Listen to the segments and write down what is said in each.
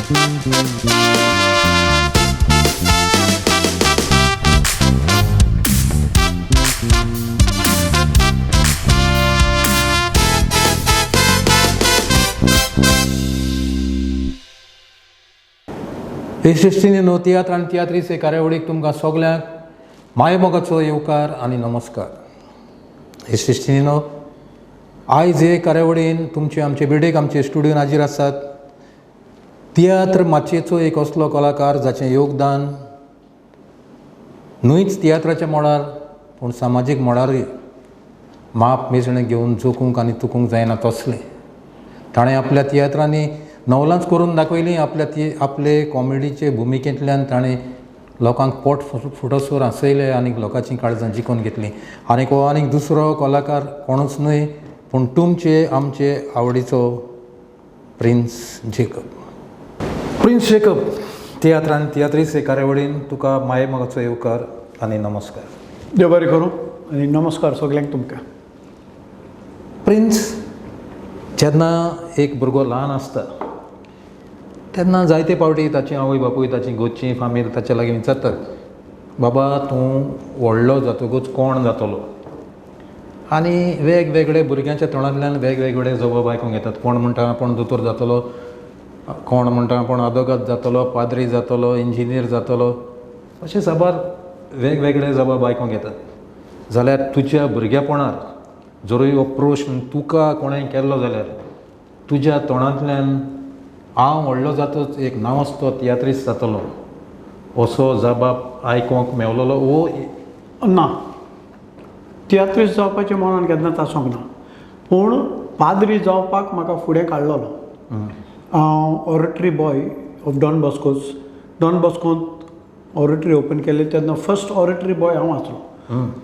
हे सृश्टीने तियात्र आनी तियात्रीचे कार्यावळीक तुमकां सगल्यांक मायमोगाचो येवकार आनी नमस्कार. हे सृश्टीनो आयज हे कार्यावळीन तुमचे आमचे बिडेक आमचे स्टुडियोन हाजीर आसात तियात्र माचयेचो एक असलो कलाकार जाचें योगदान न्हूच तियात्राच्या मळार पूण सामाजीक मळारूय माप मेजणें घेवन जोखूंक आनी तुकूंक जायना तसलें. ताणें आपल्या तियात्रांनी नवलांच करून दाखयलीं. आपले कॉमेडीचे भुमिकेंतल्यान ताणें लोकांक पोट फुटोसर हांसयलें आनी लोकांची काळजां जिखून घेतलीं. आनीक हो आनीक दुसरो कलाकार कोणूच न्हय पूण तुमचे आमचे आवडीचो prince Jacob. Prince Jacob, tiatr आनी तियात्रीचे कार्यावळीन तुका मायेमोगाचो येवकार आनी नमस्कार. देव बरें करूं आनी नमस्कार सगल्यांक तुमकां. प्रिन्स, जेन्ना एक भुरगो ल्हान आसता तेन्ना जायते फावटी ताची आवय बापूय ताची घरचीं फामील ताचे लागीं विचारतात, बाबा तूं व्हडलो जातकूच कोण जातलो. आनी वेगवेगळे भुरग्यांच्या तोंडांतल्यान वेगवेगळे जबाब आयकूंक येतात. कोण म्हणटा आपूण दोतोर जातलो, कोण म्हणटा आपूण अदोगाद जातलो, पाद्री जातलो, इंजिनियर जातलो, अशे साबार वेगवेगळे जबाब आयकूंक येतात. जाल्यार तुज्या भुरगेपणार जरूय हो प्रश्न तुका कोणें केल्लो जाल्यार तुज्या तोंडांतल्यान हांव व्हडलो जातच एक नामस्तो तियात्रीस्ट जातलो असो जबाब आयकूंक मेवलेलो वो ना. तियात्रीस्ट जावपाचें मनान केन्नाच आसूंक ना. पूण पाद्री जावपाक म्हाका फुडें काडलेलो. हांव ऑरेटरी बॉय ऑफ डॉन बॉस्कोंत ऑरेटरी ओपन केल्ली तेन्ना फर्स्ट ऑरेटरी बॉय हांव आसलो.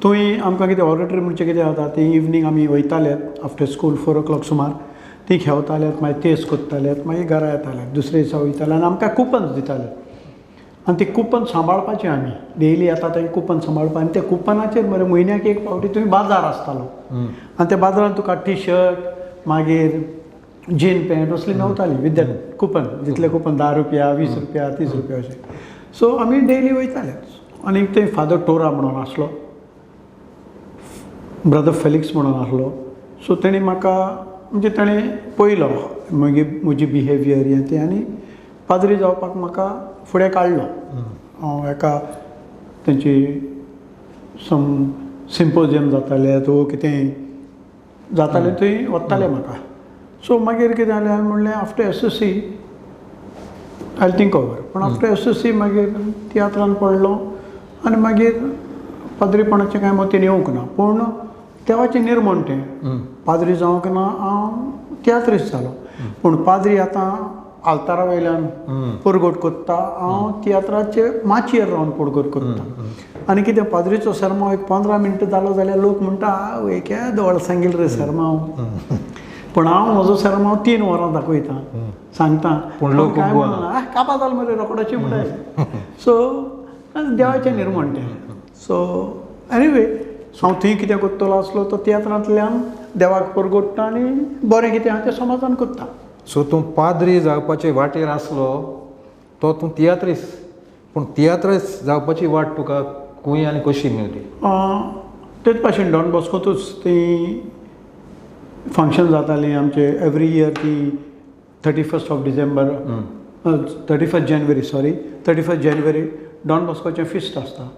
थंय आमकां कितें ऑरेटरी म्हणचे कितें जाता ती इवनींग आमी वयताले आफ्टर स्कूल 4 o'clock सुमार ती खेवताले, मागीर तेस कोत्ताले, मागीर घरा येताले, दुसरे दिसा वयताले आनी आमकां कुपन्स दिताले. आनी ती कुपन सांबाळपाची आमी डेली येता थंय कुपन सांबाळपा. आनी त्या कुपनाचेर मरे म्हयन्याक एक फावटी थंय बाजार आसतालो आनी त्या बाजारांत तुका टी शर्ट मागीर जीन पॅन्ट असली मेवताली विथ दॅट कुपन. जितले कुपन 10 रुपया 20 रुपया 30 रुपया अशें. सो आमी डेली वयताले. आनी थंय फादर टोरा म्हणून आसलो, ब्रदर फेलिक्स म्हणून आसलो. सो तेणी म्हाका म्हणजे ताणें पळयलो मागीर म्हजी बिहेवियर हें तें आनी पाद्री जावपाक म्हाका फुडें काडलो. हांव एका तेंची सम सिम्पोजियम जाताले तो कितें जाताले थंय वताले म्हाका. सो मागीर कितें जालें हांवें म्हणलें after SSC I think over. पूण आफ्टर SSC मागीर तियात्रान पडलो आनी मागीर पाद्रीपणाचें कांय मतीन येवंक ना. पूण देवाचें निर्मण तें पाद्री जावंक ना, हांव तियात्रीस्ट जालो. पूण पाद्री आतां आल्तारा वयल्यान परगोट कोत्ता, हांव तियात्राचे माचयेर रावन परगोट कोत्ता. आनी कितें पाद्रीचो शर्मा एक 15 मिनटां जालो जाल्यार लोक म्हणटा आवय केद व्हड सांगिल्लो रे शर्मा हांव. पूण हांव म्हजो शर्मा हांव 3 वरां दाखयतां सांगता. पूण लोक काय म्हणना कापा जालो मरे रोखडोची म्हणटा. सो देवाचें निर्मण तें. सो एनिवे हांव थंय कितें कोत्तलो आसलो तो तियात्रांतल्यान देवाक परगोडटा आनी बरें कितें हांव तें समाजान कोत्ता. सो तूं पाद्री जावपाचे वाटेर आसलो तो तूं तियात्रीस्ट, पूण तियात्रीस्ट जावपाची वाट तुका खंय आनी कशी मेवली? तेच भाशेन डॉन बॉस्कोतूच ती फंक्शन जातालीं आमचे एवरी इयर ती 31st जानेवारी डॉन बॉस्कोचें फिस्ट आसता.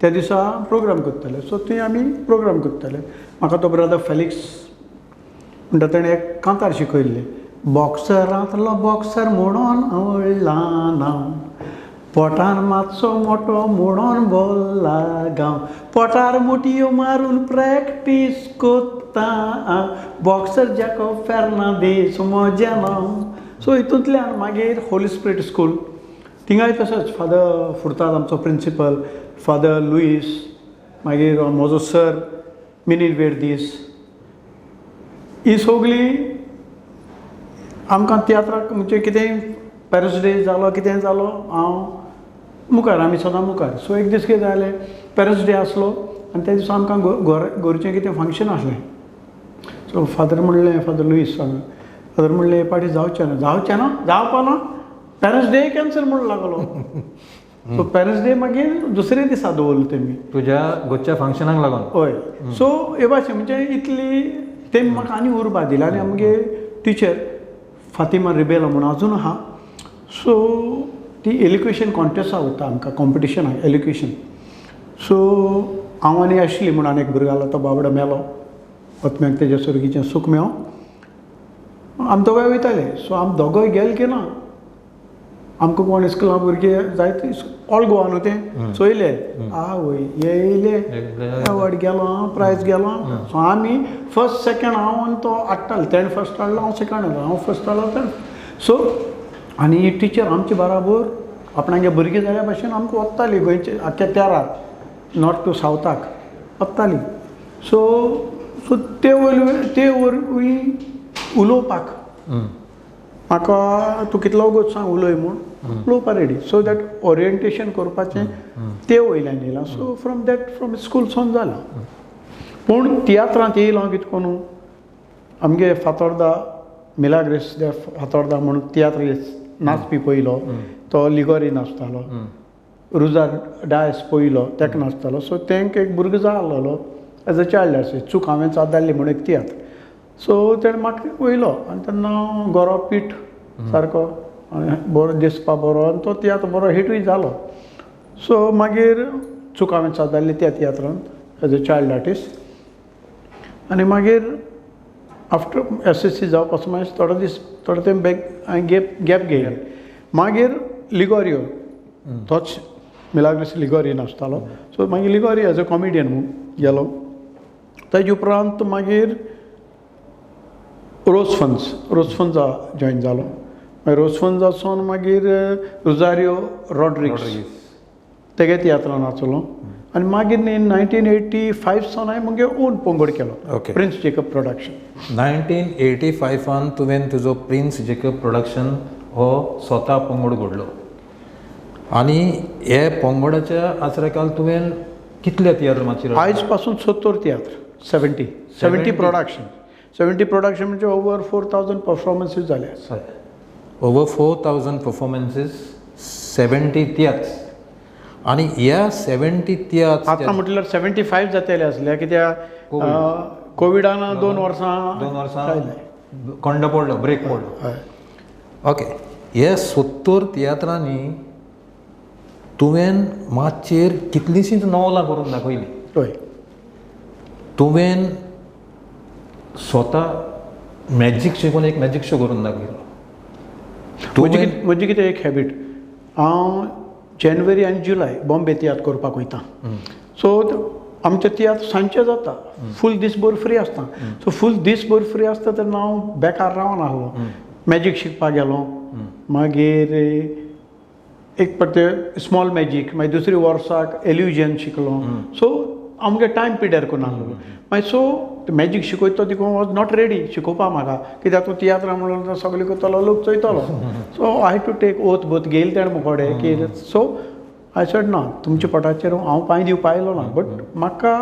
त्या दिसा प्रोग्राम करताले. सो थंय आमी प्रोग्राम करताले. म्हाका तो ब्रदर फेलिक्स म्हणटा ताणें एक कांतार शिकयल्ली, बॉक्सरांतलो बॉक्सर म्हणून आवडला नांव, पोटार मातसो मोठो म्हणून बोल्ला गांव, पोटार मोटयो मारून प्रॅक्टीस कोत्ता, बॉक्सर जॅकॉब फेर्नांडीस म्हजें नांव. सो हितूंतल्यान मागीर होली स्पिरीट स्कूल थिंगाय तशेंच फादर फुर्ताद आमचो प्रिंसिपल, फादर लुईस, मागीर म्हजो सर मिनील वेर्दीस, ही सगळीं आमकां तियात्राक म्हणजे कितें पॅरिस डे जालो कितें जालो हांव मुखार, आमी सदां मुखार. सो एक दीस कितें जालें, पॅरिस डे आसलो आनी त्या दिसा आमकां घरचें कितें फंक्शन आसलें. सो फादर म्हणलें, फादर लुईस फादर म्हणलें हे पाटी जावचें ना जावपा ना. पेरंट्स डे कॅन्सल म्हणून लागलो सो पेरंट्स डे मागीर दुसरे दिसा दवरलो तेमी तुज्या गोच्या फंक्शनाक लागून हय सो हे भाशेन म्हणजे इतली तेमी म्हाका आनी उर्बा दिला आनी आमगे टिचर फातिमा रिबेला म्हणून अजून आहा सो ती एज्युकेशन कॉन्टेस्टा वता आमकां कॉम्पिटिशनाक एज्युकेशन सो हांव आनी आशिल्ली म्हणून आनी एक भुरगो आसलो तो बाबडो मेलो पत्म्याक तेज्या सुरगीचें सूख मेळो आमी दोगांय वयताले सो आमी दोगोय गेले की ना आमकां कोण इस्कुला भुरगे जायते ऑल गोवा न्हू तें सो येयले आवय हे येयले अवॉर्ड गेलो प्रायज गेलो सो आमी फर्स्ट सेकंड हांव आनी तो हाडटालो तेणें फर्स्ट हाडलो हांव सेकंड हाडलो हांव फर्स्ट हाडलो तेणें सो आनी ही टिचर आमचे बराबर आपणागे भुरगीं जाल्या भाशेन आमकां वत्ताली गोंयचे आख्या तेरार नॉर्थ टू सावथाक वत्ताली सो सो ते वरवीं उलोवपाक म्हाका तूं कितलो वगोत सांग उलय म्हूण उलोवपा रेडी सो दॅट ओरिएंटेशन करपाचें ते वयल्यान येयलां सो फ्रॉम स्कूल सावन जालां पूण तियात्रांत येयलो हांव कितें कोनू आमगे फातोर्डा मिलाग्रेस दे फातोर्डा म्हणून तियात्र नाचपी पयलो तो लिगोरी नाचतालो रुजार डायस पयलो तेका नाचतालो सो तेंका एक भुरगो जाय आसलोलो एज अ चायल्ड आसा चूक हांवें चाद्दाल्ली म्हणून एक तियात्र सो तेणें म्हाका वयलो आनी तेन्ना गरो पीठ सारको बरो दिसपा बरो आनी तो तियात्र बरो हिटूय जालो सो मागीर चूक हांवें चाद्दाल्ली त्या तियात्रांत एज अ चायल्ड आर्टिस्ट आनी मागीर आफ्टर SSC जावपा मागीर थोडे तें हांवें गॅप घेयलें मागीर लिगोरियो तोच मिलाग्रेस लिगोरी नाचतालो सो मागीर लिगोरी एज अ कॉमिडियन म्हणून गेलो तेजे उपरांत मागीर रोज फन्सा जॉयन जालो मागीर रोज फन्सासून मागीर रोजारियो रॉड्रिग्स तेगे तियात्रां नाचलो आनी मागीर 1985 सावन हांवें म्हगे ओन पंगड केलो प्रिन्स जेकब प्रोडक्शन 1985 तुवें तुजो प्रिन्स जेकब प्रोडक्शन हो स्वता पंगड घडलो आनी हे पंगडाच्या आसरेकाल तुवें कितले तियात्र माचयेर आयज पासून 70 तियात्र 70 प्रोडक्शन म्हणजे ओवर 4000 परफॉर्मन्सीस जाल्या ओवर 4000 परफॉर्मन्सीस 70 तियात्र आनी ह्या 70 तियात्र आतां म्हटल्यार 75 जातले आसले कित्याक कोविडान 2 वर्सां खंड पडलो ब्रेक पडलो ओके हे 70 तियात्रांनी तुवें माचयेर कितलींशींच नवलां करून दाखयलीं हय तुवें स्वता मॅजीक शिकून एक मॅजीक शो करून दाखयलो म्हजी कितें एक हॅबीट हांव जानेवारी आनी जुलय बॉम्बे तियात्र करपाक वयता सो आमचें तियात्र सांजचें जाता फूल दीसभर फ्री आसता सो फूल दीसभर फ्री आसता तेन्ना हांव बेकार रावना आसलो मॅजीक शिकपाक गेलो मागीर एक पाटी स्मॉल मॅजीक मागीर दुसरे वर्साक एल्युजन शिकलो सो आमगे टायम पिड्यार करून आसलो मागीर सो मॅजीक शिकयता ती कोण वॉज नॉट रेडी शिकोवपा म्हाका कित्याक तूं तियात्र म्हणून सगळे करतलो लोक चोयतलो so I to take oath both घेयले तेणें मुकोडे की सो आय सेड ना तुमच्या पोटाचेर हांव पांय दिवपा आयलो ना बट म्हाका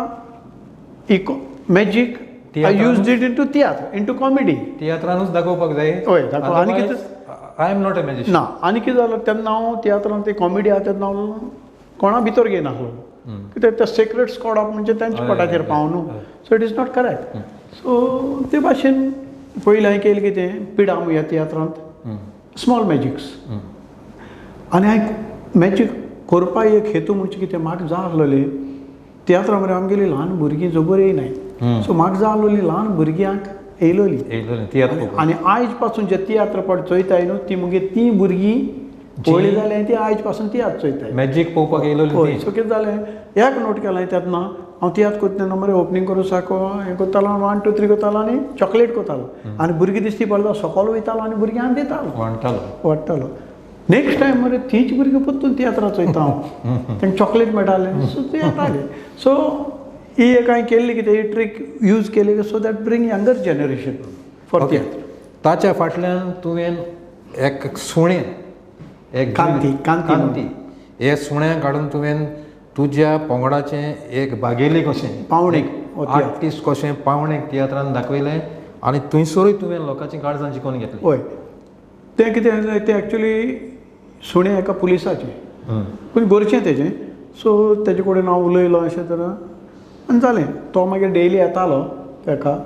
magic I use it into tiatr into comedy तियात्रानूच दाखोवपाक जाय हय दाखोव आनी कितें I am not a magician ना आनी कितें जालें तेन्ना हांव तियात्रांत ती कॉमेडी आहा तेन्ना हांव कोणा भितर घेयनासलो कित्याक ते सेक्रेट स्कॉड ऑफ म्हणजे तेंच्या पोटाचेर पाव न्हू so it is not correct so ते भाशेन पयलीं हांवें केलें कितें पिडाम ह्या तियात्रांत स्मॉल मॅजिक्स आनी हांवें मॅजीक करपा एक हेतू म्हणजे कितें म्हाका जाय आसलोलें तियात्रा मरे आमगेलीं ल्हान भुरगीं जबर येयनाय सो म्हाका जाय आसलोलीं ल्हान भुरग्यांक येयलोलीं आनी आयज पासून जे तियात्रपट चोयताय न्हू ती मुगे ती भुरगीं पळयली जाल्यार ती आयज पासून तियात्र चोयताय मॅजीक पळोवपाक येयलोलीं सो कितें जालें एक नोट केलें तेन्ना हांव तियात्र करता तेन्ना मरे ओपनींग करूं सारको हें करतालो 1 2 3 करतालो आनी चॉकलेट करतालो आनी भुरगीं दिसती पडलो सकयल वयतालो आनी भुरग्यांक दितालो वाडटालो नेक्स्ट टायम मरे तींच भुरगीं परतून तियात्रा चोयता हांव तांकां चॉकलेट मेळटालें सो ते येताले सो ही एक हांवें केल्ली कितें ही ट्रीक यूज केली so that bring younger generation for tiatr ताच्या फाटल्यान तुवें एक सुणें एक कांती हे सुण्या काडून तुवें तुज्या पंगडाचें एक बागेली कशें पावणेक आर्टिस्ट कशें पावणेक तियात्रांत दाखयलें आनी थंयसरूय तुवें लोकांची काळजां जिखून घेतली हय तें कितें जालें तें एक्चुली सुणें एका पुलिसाचें पूण गोरचें तेजें सो तेजे कडेन हांव उलयलो अशें तरेन आनी जालें तो मागीर डेली येतालो एका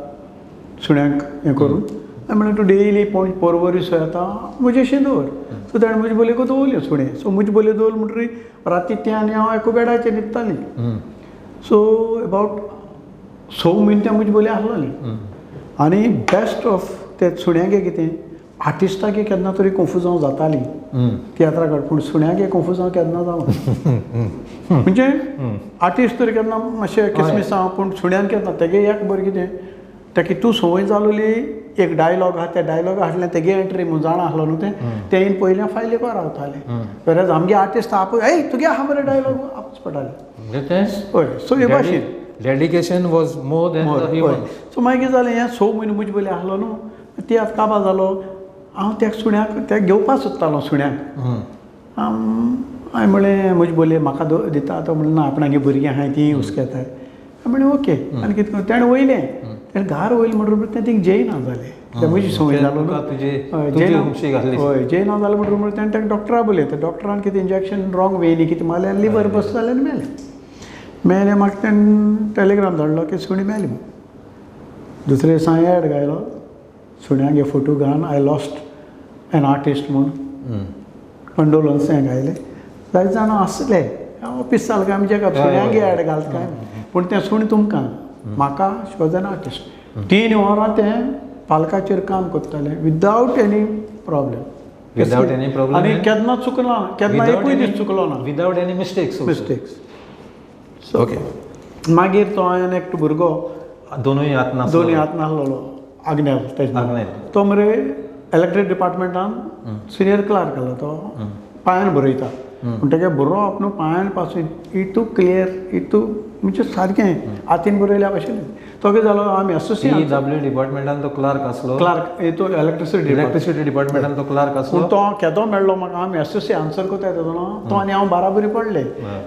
सुण्यांक हें करून हांवें म्हणलें तूं डेली पर्वरी सो येता म्हजेशी दवर सो ताणें म्हजे बोलयेको दवरल्यो सुणें सो म्हजे बोलयो दवरल्यो म्हणटरी राती तें आनी हांव एका बेडाचेर न्हिदतालीं सो अबावट 6 म्हयने म्हजी बोली आसलोली आनी बेस्ट ऑफ ते सुण्यागे कितें आर्टिस्टाक केन्ना तरी कन्फ्यूजन जाताली तियात्रा काड पूण सुण्यागे कन्फ्यूजन केन्ना जावं म्हणजे आर्टिस्ट तरी केन्ना मातशें किसमिसां पूण सुण्यान केन्ना तेगे एक बरें कितें ताका तूं संवय जालोली एक डायलॉग आहा त्या डायलॉगा फाटल्यान तेगे एंट्री म्हूण जाणा आसलो न्हू तें येवन पयल्या फायलीको रावताले वेरेज आमगे आर्टिस्ट आपूण ए तुगे आहा मरे डायलॉग आपूच पडटाले हय सो हे भाशेन डेडिकेशन वॉज मोर देन सो मागीर जालें हें 6 म्हयने म्हजे पयलीं आसलो न्हू ती आतां काबार जालो हांव त्या सुण्याक त्या घेवपा सोदतालो सुण्याक हांवें म्हणलें म्हजे बोलये म्हाका दिता तो म्हणलें ना आपणागे भुरगीं आहाय तीं हुस्केताय हांवें म्हणलें ओके आनी कितें करूं ताणें वयलें ताणें घार वयलें म्हणटकूच तें थिंग जेयना जालें कित्याक म्हजी संवय जालो हय जेयना जालें म्हणटकूच ताणें ताका डॉक्टरा बोलय त्या डॉक्टरान कितें इंजेक्शन रॉंग वेनी कितें मारलें लिवर बस जालें आनी मेलें म्हाका ताणें टॅलिग्राम धाडलो की सुणी मेली दुसरे दिसा एड गायलो सुण्यागे फोटो घालन आय लॉस्ट एन आर्टिस्ट म्हूण कंडोलन्स हें गायलें जायत जाण आसले ऑफिस जालें काय आमच्या सुण्यागे एड घालता काय पूण तें सुणी तुमकां म्हाका शोज एन आर्टिस्ट 3 वरां तें पालकाचेर काम करतालें विदावट एनी प्रॉब्लेम आनी केन्ना चुकलो ना केन्ना एकूय दीस चुकलो ना विदावट एनी मिस्टेक्स ओके मागीर तो हांवें एकटो भुरगो दोनूय हात नासलोलो आग्नेल तो मरे इलेक्ट्रीक डिपार्टमेंटान सिनियर क्लार्क आसलो तो पांयान बरयता पूण तेगे बरोवप न्हू पांयान पासून इतू क्लियर इतू म्हणजे सारकें हातीन बरयल्या भशेन तो कितें जालो आमी एसोसिएट डिपार्टमेंटान तो क्लार्क आसलो क्लार्क हेतू इलेक्ट्रिसिटी डिपार्टमेंटान तो क्लार्क आसलो पूण तो केदो मेळ्ळो म्हाका आमी एसोसिएट आन्सर कोत्ता येता न्हू तो आनी हांव बाराबरी पडले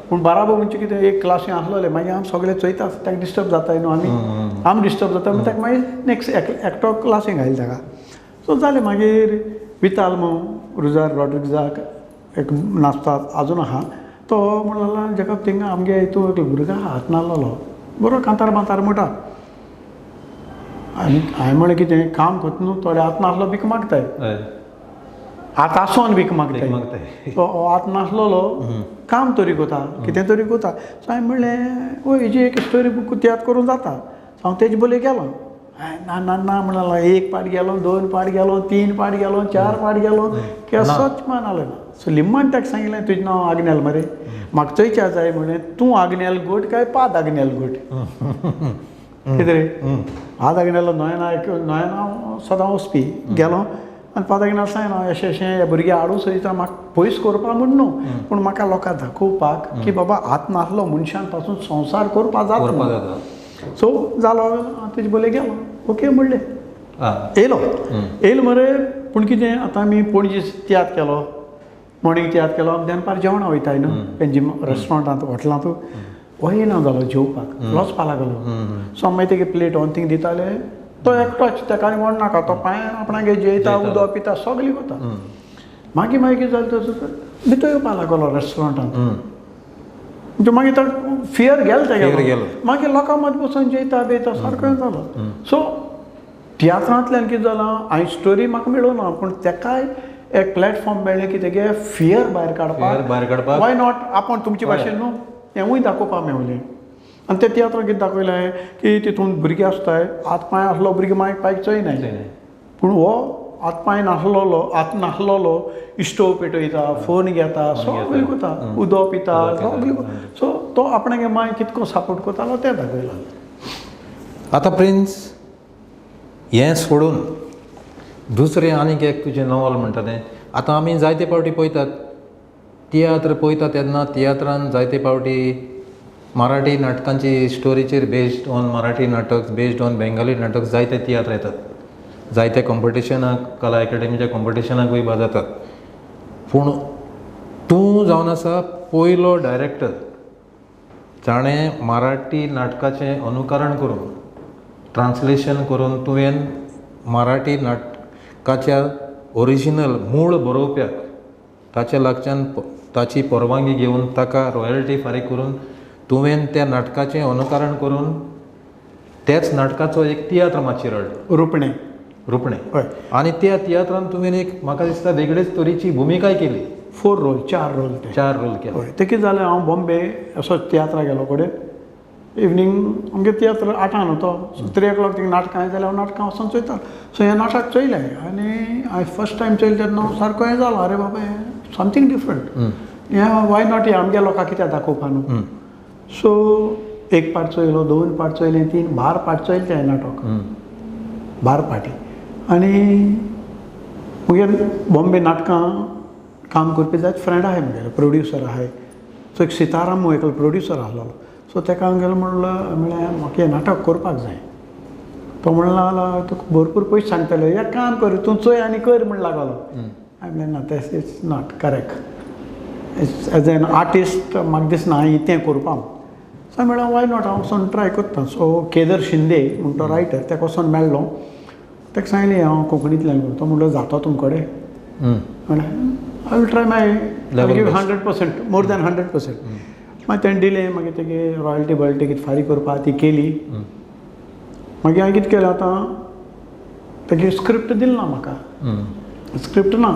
पूण बाराबर म्हणजे कितें एक क्लासीन आसलोले मागीर आमी सगळे चोयता ताका डिस्टर्ब जाताय न्हू आमी डिस्टर्ब जाता म्हणून ताका मागीर नेक्स्ट एकटो क्लासीन घायले ताका सो जालें मागीर विताल्मो रुजार रॉड्रिग्जाक एक नाचता आजून आहा तो म्हणलो जाका थिंगा आमगे हितू एक भुरगो हात नासलोलो बरो कांतार बांतार म्हणटा आनी हांवें म्हळें कितें काम करता न्हू थोडे हात नासलो भीक मागताय हात आसोन भीक मागताय तो हात नासलोलो काम तरी कोता कितें तरी कोता सो हांवें म्हणलें ओ हेजी एक स्टोरी बूक तियात्र करूं जाता हांव तेजे बोले गेलो ना ना ना म्हणलो 1 पाट गेलो 2 पाट गेलो 3 पाट गेलो 4 पाट गेलो केसोच मानालो ना सो लिम्मान ताका सांगिल्लें तुजें नांव आग्नेल मरे म्हाका चोयच्या जाय म्हणलें तूं आग्नेल गोट काय पाद आग्नेल गोट कितें रे पाद आग्नेलो न्हंयेन सदां वचपी गेलो आनी पाद आग्नेल सांगलें अशें हे भुरगे हाडूं सोदता म्हाका पयस करपा म्हण न्हू पूण म्हाका लोकांक दाखोवपाक की बाबा हात नासलो मनशान पासून संवसार करपा जाता सो जालो तेजे बोले गेलो ओके म्हणलें येयलो मरे पूण कितें आतां आमी पणजे तियात्र केलो मॉर्निंग तियात्र केलो दनपार जेवणा वयताय न्हू तेंची रेस्टॉरंटांत हॉटेलांत हो येना जालो जेवपाक वचपा लागलो सो मागीर तेगे प्लेट ऑन थिंग दिताले तो एकटोच ताका आनी कोण नाका तो पांयान आपणागे जेयता उदक पिता सगळीं वता मागीर कितें जालें भितर येवपा लागलो रेस्टॉरंटांत म्हणजे मागीर तो फियर गेलो तेगे मागीर लोकां मदीं बसून जेयता बेयता सारको जालो सो तियात्रांतल्यान कितें जालां हांवें स्टोरी म्हाका मेळूं ना पूण तेकाय एक प्लॅटफॉर्म मेळ्ळें की तेगे फियर भायर काडपाक वाय नॉट आपूण तुमचे भाशेन न्हू तेंवूय दाखोवपाक मेळलें आनी ते तियात्रांत कितें दाखयलें की तितून भुरगे आसताय हात पांय आसलो भुरगे मागीर पांय चोयनाय पूण हो हात पांय नासलोलो इस्टोव पेटयता फोन घेता सगळें करता उदक पिता सगळें सो तो आपणागे मागीर कितको सपोर्ट करतालो तें दाखयलां आतां प्रिन्स हें सोडून दुसरें आनीक एक तुजें नॉवल म्हणटा तें आतां आमी जायते फावटी पळयतात तियात्र पळयता तेन्ना तियात्रान जायते फावटी मराठी नाटकांची स्टोरीचेर बेस्ड ऑन मराठी नाटक बेस्ड ऑन बेंगाली नाटक जायते तियात्र येतात जायते कॉम्पिटिशनाक कला एकेडमीच्या कॉम्पिटिशनाकूय जातात पूण तूं जावन आसा पयलो डायरेक्टर जाणें मराठी नाटकाचें अनुकरण करून ट्रान्सलेशन करून तुवें मराठी नाटकाच्या ओरिजिनल मूळ बरोवप्याक ताच्या लागच्यान ताची परवानगी घेवन ताका रॉयल्टी फारीक करून तुवें त्या नाटकाचें अनुकरण करून त्याच नाटकाचो एक तियात्र माचयेर हाडलो रुपणे रुपणे हय आनी त्या तियात्रान तुवें एक म्हाका दिसता वेगळेच तरेची भुमिकाय केली 4 रोल 4 रोल ते 4 रोल केले हय ते कितें जालें हांव बॉम्बे असो तियात्रा गेलो कडेन इवनींग आमगे तियात्र 8 तो सो 3 o'clock थिंग नाटकां जाल्यार हांव नाटकां वचोन चोयता सो हें नाटक चोयलें आनी हांवें फर्स्ट टायम चोयलें तेन्ना हांव सारको हें जालो अरे बाबा हें समथींग डिफरंट हें वाय नॉट हें आमगे लोकांक कित्याक दाखोवपा न्हू सो 1 पार्ट चोयलो 2 पार्ट चोयलें 3 12 पार्ट चोयलें तें नाटक 12 पार्टी आनी मुगेर बॉम्बे नाटकां काम करपी जायत फ्रेंड आहाय मुगेले प्रोड्युसर आहाय सो एक सिताराम म्हूण एकलो प्रोड्युसर आहलो सो तेका हांवें गेलो म्हणलें म्हाका हें नाटक करपाक जाय तो म्हणलो तुका भरपूर पयशे सांगतले एक काम कर तूं चोय आनी कर म्हण लागलो हांवें म्हणलें ना तें it's not correct as an artist म्हाका दिसना हांवें तें करपा सो हांवें म्हणलें वाय नॉट हांव वचोन ट्राय करता सो केदार शिंदे म्हूण तो रायटर तेका वचोन मेळ्ळो तेका सांगलें हांव कोंकणींतल्यान करता तो म्हणलो जाता तुमचे कडेन म्हणलें I will try my 100% more than 100% मागीर तेणें दिलें मागीर तेगे रॉयल्टी बॉयल्टी कितें फारीक करपा ती केली मागीर हांवें कितें केलें आतां तेगे स्क्रिप्ट दिली ना म्हाका स्क्रिप्ट ना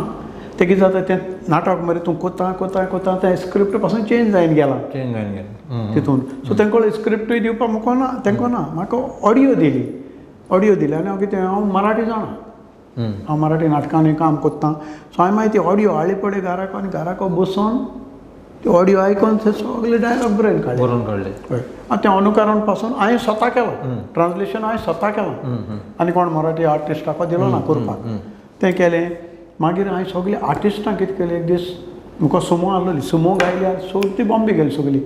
तें कितें जाता तें नाटक मरे तूं कोता कोता कोता तें स्क्रिप्ट पासून चेंज जायन गेलां तितून सो तेंको स्क्रिप्टूय दिवपाक म्हाका ना तेंको ना म्हाका ऑडियो दिली आनी हांव कितें हांव मराठी जाणा हांव मराठी नाटकांनी काम कोत्ता सो हांवें मागीर ती ऑडियो हाडली पडे घराको आनी घराको बसोन ती ऑडियो आयकून ते सगळे डायलॉग बरोवन काडले हय आनी तें अनुकरण पासून हांवें स्वता केलो ट्रान्सलेशन हांवें स्वता केलां आनी कोण मराठी आर्टिस्टाको दिलो ना करपाक तें केलें मागीर हांवें सगळीं आर्टिस्टांक कितें केलें एक दीस म्हाका सुमो आहलोली सुमो गायली आनी सगळीं बॉम्बे गेली सगळीं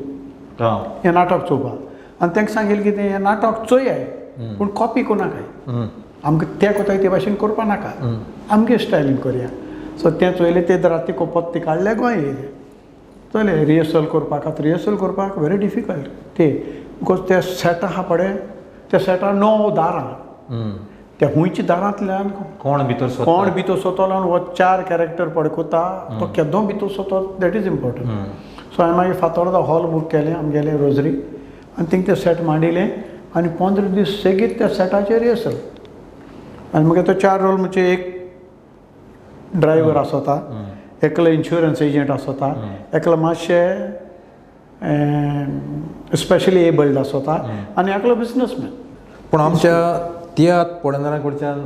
हें नाटक चोवपाक आनी तांकां सांगिल्लें कितें हें नाटक चोयाय पूण कॉपी कोनाकाय आमकां तें कोताय ते भाशेन करपा नाका आमगे स्टायलीन करया सो तें चोयलें ते राती कोपत ते काडले गोंय येयले चले रिहर्सल करपाक आतां रिहर्सल करपाक व्हेरी डिफिकल्ट ते बिकॉज ते सेट आहा पळय त्या सेटार 9 दारां त्या हुंयच्या दारांतल्यान कोण भितर सोतलो आनी हो 4 कॅरेक्टर पळय कोता तो केदो भितर सोतो दॅट इज इम्पॉर्टंट सो हांवें मागीर फातोर्डा हॉल बूक केलें आमगेलें रोजरी आनी थिंग तें सेट मांडिलें आनी 15 दीस सेगीत त्या सेटाचेर रिहर्सल आनी मागीर तो 4 रोल म्हणजे एक ड्रायव्हर आसता एकलो इन्शुरन्स एजंट आसता एकलो मातशें स्पेशली एबल्ड आसता आनी एकलो बिजनसमॅन पूण आमच्या तियात्र पळोवणाऱ्यां कडच्यान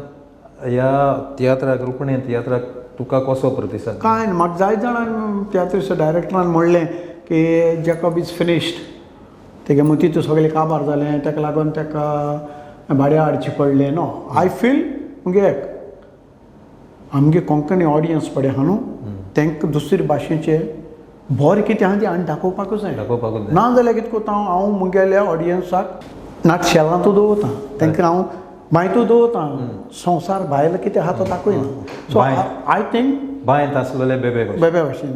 ह्या तियात्राक रुपणे तियात्राक तुका कसो प्रतिसाद कांय ना म्हाका जायत जाणांक तियात्र डायरेक्टरान म्हणलें की जॅकॉब इज फिनिश्ड तेगे मग तितून सगळें काबार जालें ताका लागून ताका भाड्या हाडचें पडलें नो आय फील मुगे आमगे कोंकणी ऑडियन्स पळय आहा न्हू तांकां दुसरे भाशेचे बरें कितें आहा तें आनी दाखोवपाकूच जाय ना जाल्यार कितें कोत्ता हांव मुगेल्या ऑडियन्साक नाटशेलांतू दवरता तांकां हांव मायतू दवरता संवसार भायलो कितें आहा तो दाखयना सो आय थिंक बायंत आसलेले बेबे भाशेन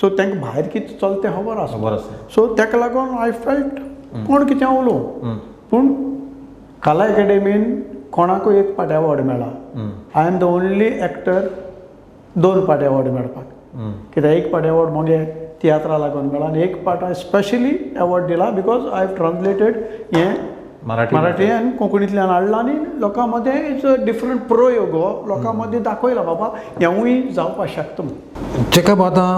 सो तांकां भायर कितें चलता तें खबर आसा सो ताका लागून आय फेल्ट कोण कितें उलोव पूण कला एकेडेमीन कोणाकूय 1 पाट एवॉर्ड मेळ्ळा I am the only actor 2 पाट एवॉर्ड मेळपाक कित्याक 1 पाट एवॉर्ड मगे तियात्रा लागून मेळ्ळा आनी 1 पाट हांवें स्पेशली एवॉर्ड दिला बिकॉज आय हॅव ट्रान्सलेटेड हें मराठी आनी कोंकणींतल्यान हाडलां आनी लोकां मदें इट्स अ डिफरंट प्रयोग हो लोकां मदीं दाखयला बाबा हेंवूय जावपाक शकता म्हणून चेकअप आतां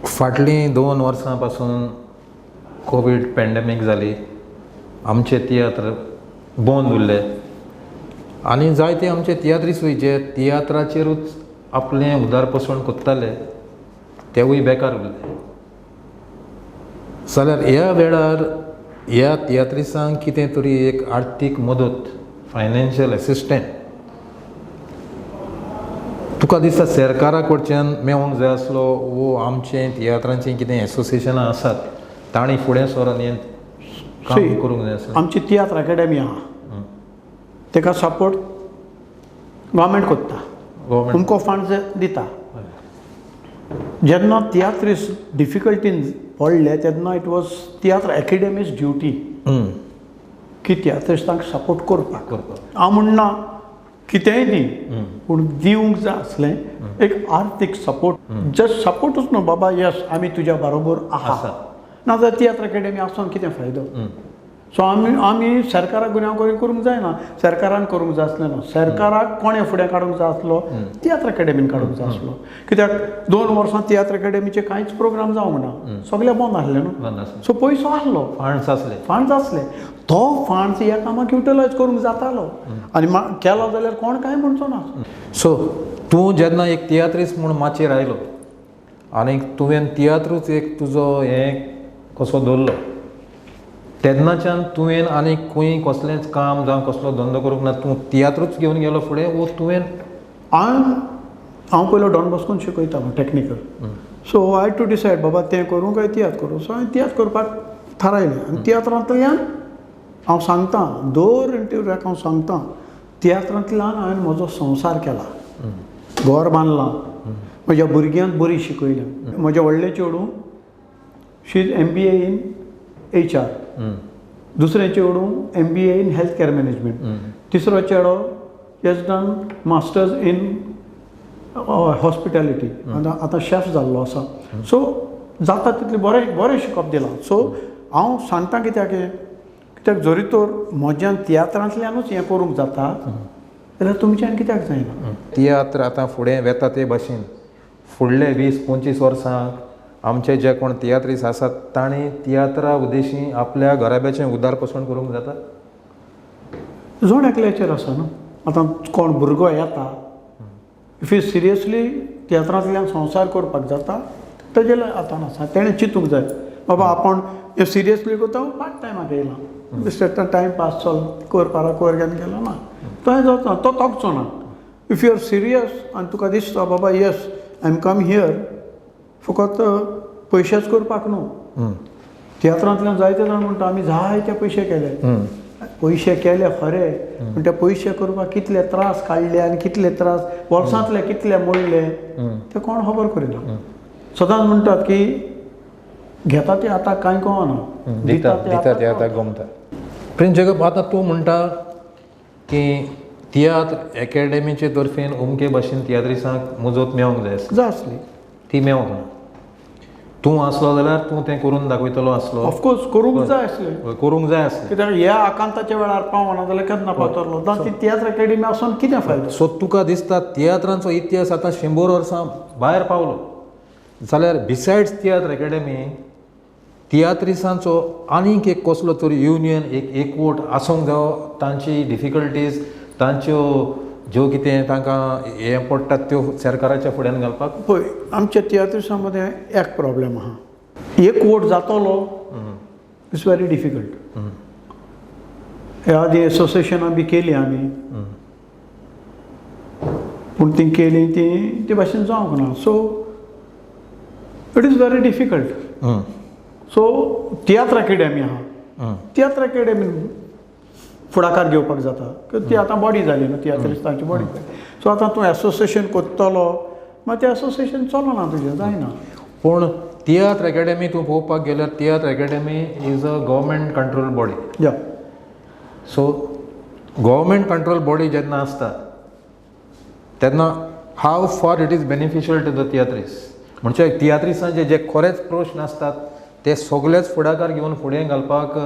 फाटलीं 2 वर्सां पासून कोवीड पॅन्डेमीक जाली आमचे तियात्र बंद उरले आनी जायते आमचे तियात्रीसूय जे तियात्राचेरूच आपलें उदारपोसण कोत्ताले तेवूय बेकार उरले जाल्यार ह्या वेळार ह्या तियात्रिसांक कितें तरी एक आर्थीक मदत फायनान्शियल एसिस्टंट तुका दिसता सरकारा कडच्यान मेळोंक जाय आसलो वो आमचें तियात्रांचें कितें एसोसिएशनां आसात तांणी फुडें सरोन हें काम करूंक जाय आसलें आमची तियात्र अकॅडमी आहा ताका सपोर्ट गव्हर्मेंट कोत्ता तुमकां फंड्स दिता जेन्ना तियात्रिस्ट डिफिकल्टीन पडले तेन्ना it was tiatr academies duty की तियात्रिस्टांक सपोर्ट करपाक हांव म्हणना कितेंय दी पूण दिवंक जाय आसलें एक आर्थीक सपोर्ट जस्ट सपोर्टूच न्हू बाबा यस आमी तुज्या बरोबर आहा आसा. नाजाल्यार तियात्र अकॅडमी आसून कितें फायदो. सो आमी सरकाराक गुन्यांवकारी करूंक जायना. सरकारान करूंक जाय आसलें ना. सरकाराक कोणें फुडें काडूंक जाय आसलो तियात्र अकॅडमीन काडूंक जाय आसलो. कित्याक 2 वर्सां तियात्र अकॅडमीचे कांयच प्रोग्राम जावंक ना. सगळें बंद आसलें न्हू. सो पयसो आसलो, फंड्स आसले. तो फंड्स ह्या कामाक युटिलायज करूंक जातालो आनी केलो जाल्यार कोण कांय म्हणचो ना. सो तूं जेन्ना एक तियात्रीस्ट म्हूण माचयेर आयलो आनी तुवें तियात्रूच एक तुजो हें कसो दवरलो, तेन्नाच्यान तुवें आनी खंय कसलेंच काम जावं कसलो धंदो करूंक ना, तूं तियात्रूच घेवन गेलो फुडें वो तुवें? हांव पयलो डॉन बॉस्कोन शिकयता technical. So I too decided बाबा तें करूं काय तियात्र करूं. सो हांवें तियात्र करपाक थारायलें आनी तियात्रांतल्यान हांव सांगतां दर इंटरव्यूक हांव सांगतां तियात्रांतल्यान हांवें म्हजो संवसार केला, घर बांदलां, म्हज्या भुरग्यांक बरी शिकयल्या. म्हजें व्हडलें चेडूं शी इज MBA इन HR, दुसरें चेडूं MBA in health care management, तिसरो चेडो has done masters in hospitality, आतां शेफ जाल्लो आसा. सो जाता तितलें बरें शिकप दिलां. सो हांव सांगतां कित्याक जरी तर म्हज्यान तियात्रांतल्यानूच हें करूंक जाता जाल्यार तुमच्यान कित्याक जायना. तियात्र आतां फुडें वेता ते भाशेन फुडले 20-25 वर्सांक आमचे जे कोण तियात्रीस्ट आसात तांणी तियात्रा उद्देशी आपल्या घराब्याचें उदारपोसण करूंक जाता. जोड एकल्याचेर आसा न्हू. आतां कोण भुरगो येता इफ यू सिरियसली तियात्रांतल्यान संवसार करपाक जाता ताजेर आतां आसा. तेणें चिंतूंक जाय बाबा आपूण हे सिरियसली करता पार्ट टायमाक येयला बेश्टें टायम पास चल कोर घेवन गेलो ना तो जाता तो तोगचो ना. इफ यू आर सिरियस आनी तुका दिसता बाबा yes I am come here फकत पयशेच करपाक न्हू. तियात्रांतल्यान जायते जाण म्हणटा आमी जायते पयशे केले खरे पूण ते पयशे करपाक कितले त्रास काडले आनी कितले त्रास वर्सांतले कितले मोडले ते कोण खबर करिना. सदांच म्हणटात की घेता ते आतां कांय कळना, दिता ते आतां गमता. प्रिन्स जेकब आतां तूं म्हणटा की तियात्र अकॅडमीचे तर्फेन अमके भाशेन तियात्रिस्टांक मजत मेळोंक जाय आसली ती मेळोंक ना. तूं आसलो जाल्यार तूं तें करून दाखयतलो आसलो. ऑफकोर्स करूंक जाय आसलें कित्याक ह्या आकांताच्या वेळार पावना जाल्यार केन्ना पावतलो. ती तियात्र अकॅडमी आसून कितें फायदो. सो तुका दिसता तियात्रांचो इतिहास आतां 100 वर्सां भायर पावलो जाल्यार बिसायड्स तियात्र अकॅडमी तियात्रिस्टांचो आनीक एक कसलो तरी युनियन एकवट आसूंक जायो. तांची डिफिकल्टीज तांच्यो ज्यो कितें तांकां हें पडटात त्यो सरकाराच्या फुड्यान घालपाक. पळय आमच्या तियात्रिस्टां मदें एक प्रॉब्लेम आहा. एकवट जातलो इट्स व्हेरी डिफिकल्ट. ह्या आदी एसोसिएशनां बी केली आमी पूण ती केली ती भाशेन जावंक ना. So it is very difficult. So tiatr academy आहा तियात्र अकॅडमीन फुडाकार घेवपाक जाता. ती आतां बॉडी जाली न्हू तियात्रिस्टांची बॉडी. सो आतां तूं एसोसिएशन कोत्तलो मागीर तें एसोसिएशन चलना तुजें जायना. पूण तियात्र अकॅडमी तूं पळोवपाक गेल्यार tiatr academy is a government control body. Yeah so government control body जेन्ना आसता तेन्ना how far it is beneficial to the tiatrist. म्हणजे तियात्रिस्टांचे जे खरेच प्रश्न आसतात ते सगळेच फुडाकार घेवन फुडें घालपाक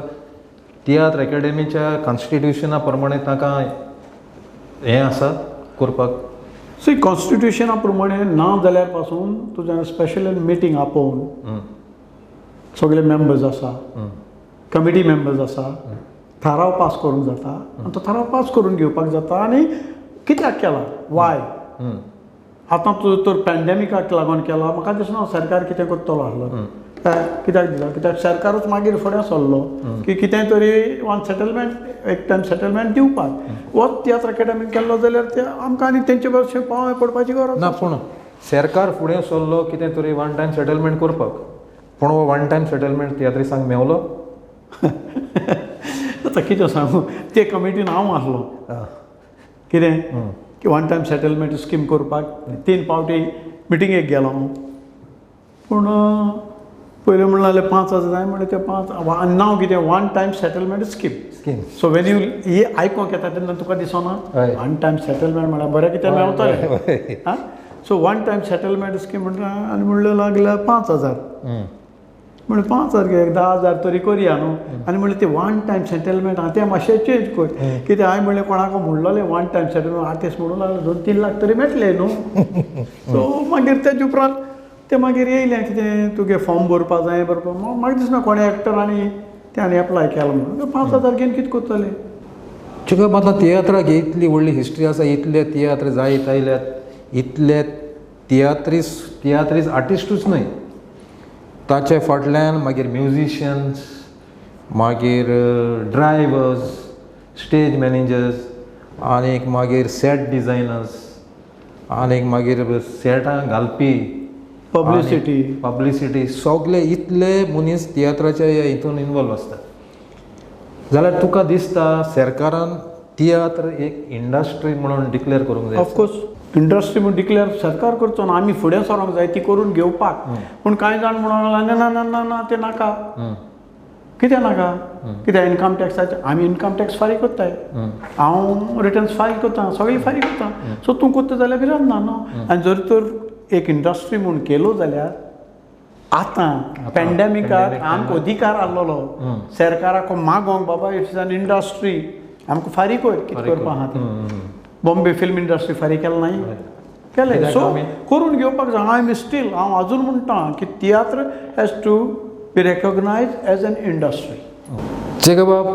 तियात्र अकॅडमीच्या कॉन्स्टिट्युशना प्रमाणे ताका हें आसा करपाक. सी कॉन्स्टिट्युशना प्रमाणे ना जाल्यार पासून तुज्यान स्पेशल मिटींग आपोवन सगळे मेंबर्स आसा कमिटी मेंबर्स आसा थाराव पास करूंक जाता आनी तो थाराव पास करून घेवपाक जाता. आनी कित्याक केला वाय आतां तुजो तर पॅन्डेमिकाक लागून केला म्हाका दिसना सरकार कितें करतलो आसलो. कित्याक दिता कित्याक सरकारूच मागीर फुडें सरलो की कितें तरी वन सेटलमेंट एक टायम सेटलमेंट दिवपाक. वच तियात्र अकॅडमीन केल्लो जाल्यार ते आमकां आनी तेंचे भशेन पावय पडपाची गरज ना. पूण सरकार फुडें सरलो कितें तरी वन टायम सेटलमेंट करपाक पूण हो वन टायम सेटलमेंट तियात्रिस्टांक मेवलो. आतां कितें सांगू ते कमिटीन हांव आसलो कितें की वन टायम सेटलमेंट स्कीम करपाक 3 फावटी मिटिंगेक गेलो हांव. पूण पयलीं म्हणलें 5,000 जाय म्हणलें ते 5 नांव कितें one time settlement scheme. So when you ही आयकोंक येता तेन्ना तुका दिसना वन टायम सेटलमेंट म्हळ्यार बरें कितें मेवतलें. So one time settlement scheme म्हणटा आनी म्हणलें लागल्यार 5,000 म्हणलें 5,000 घे 10,000 तरी करया न्हू आनी म्हणलें ते वन टायम सेटलमेंट हांव तें मातशें चेंज कर कित्याक हांवें म्हणलें कोणाक म्हणलोलें वन टायम सेटलमेंट आर्टिस्ट म्हणून लागलें 2-3 लाख तरी मेळटले न्हू सो मागीर तेजे उपरांत ते मागीर येयलें कितें तुगे फॉर्म भरपा जाय म्हाका दिसना कोणे एक्टरांनी त्याने एप्लाय केलो म्हणून 5,000 घेवन कितें करतले तुका आतां तियात्राक इतली व्हडली हिस्ट्री आसा इतले तियात्र जायत आयल्यात इतले तियात्रीस आर्टिस्टूच न्हय ताचे फाटल्यान मागीर म्युजिशियन्स मागीर ड्रायवर्स स्टेज मॅनेजर्स आनीक मागीर सेट डिजायनर्स आनीक मागीर सेटां घालपी पब्लिसिटी सगळे इतले मनीस तियात्राच्या हितून इनवॉल्व आसतात जाल्यार तुका दिसता सरकारान तियात्र एक इंडस्ट्री म्हणून डिक्लेअर करूंक जाय ऑफकोर्स इंडस्ट्री म्हणून डिक्लेअर सरकार करचो ना आमी फुडें सरोंक जाय ती करून घेवपाक पूण कांय जाण म्हणून लागले ना ना ना ना ते नाका कित्याक नाका कित्याक इन्कम टॅक्साचे आमी इन्कम टॅक्स फारीक करताय हांव रिटर्न्स फायल करता सगळीं फारीक करता सो तूं करता जाल्यार भिरांत ना न्हू आनी जर तर एक इंडस्ट्री म्हणून केलो जाल्यार आतां पॅन्डेमिकाक आमकां अधिकार आसलोलो सरकाराक मागोंक बाबा इट्स एन इंडस्ट्री आमकां फारीक कर कितें करपा आहा तें बॉम्बे फिल्म इंडस्ट्री फारीक केलें नाही केलें सो करून घेवपाक जाय आय एम स्टील हांव अजून म्हणटा की tiatr has to be recognise as an industry जेगा बाब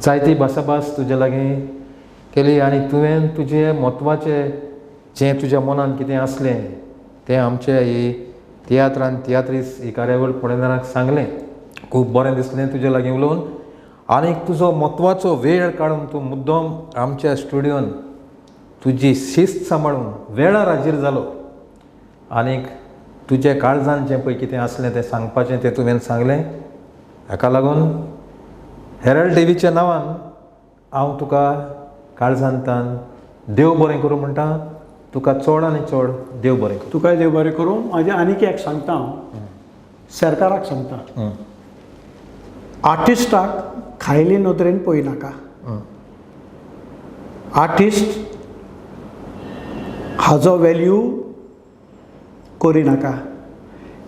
जायती भासाभास तुजे लागीं केली आनी तुवें तुजें म्हत्वाचें जें तुज्या मनान कितें आसलें तें आमच्या ही तियात्रीस ही कार्यावळ पळयणाऱ्यांक सांगलें खूब बरें दिसलें तुजे लागीं उलोवन आनीक तुजो म्हत्वाचो वेळ काडून तूं मुद्दम आमच्या स्टुडियोन तुजी शिस्त सांबाळून वेळार हाजीर जालो आनीक तुजे काळजान जें पळय कितें आसलें तें सांगपाचें तें तुवें सांगलें हाका लागून हेरल्ड टीव्हीच्या नांवान हांव तुका काळजांतान देव बरें करूं म्हणटा तुका चड आनी चड देव बरें करूं तुकाय देव बरें करूं म्हाजें आनीक एक सांगता हांव सरकाराक सांगता आर्टिस्टाक खायले नदरेन पळयनाका आर्टिस्ट हाजो वॅल्यू करिनाका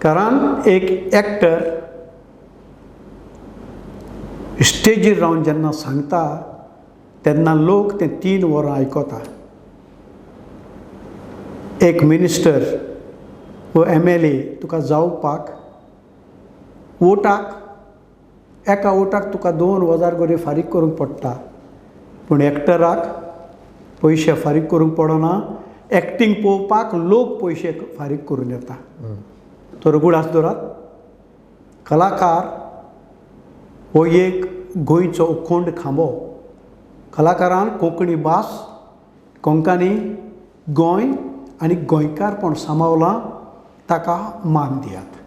कारण एक एक्टर स्टेजीर रावन जेन्ना सांगता तेन्ना लोक ते 3 वरां आयकता एक मिनिस्टर वो MLA तुका जावपाक वोटाक एका वोटाक तुका 2,000 गोरे फारीक करूंक पडटा पूण एक्टराक पयशे फारीक करूंक पडना एक्टींग पळोवपाक लोक पयशे फारीक करून येता तर उगडास धरात कलाकार हो एक गोंयचो अखंड खांबो कलाकारान कोंकणी भास कोंकणी गोंय आनी गोंयकारपण सांबाळलां ताका मान दियात.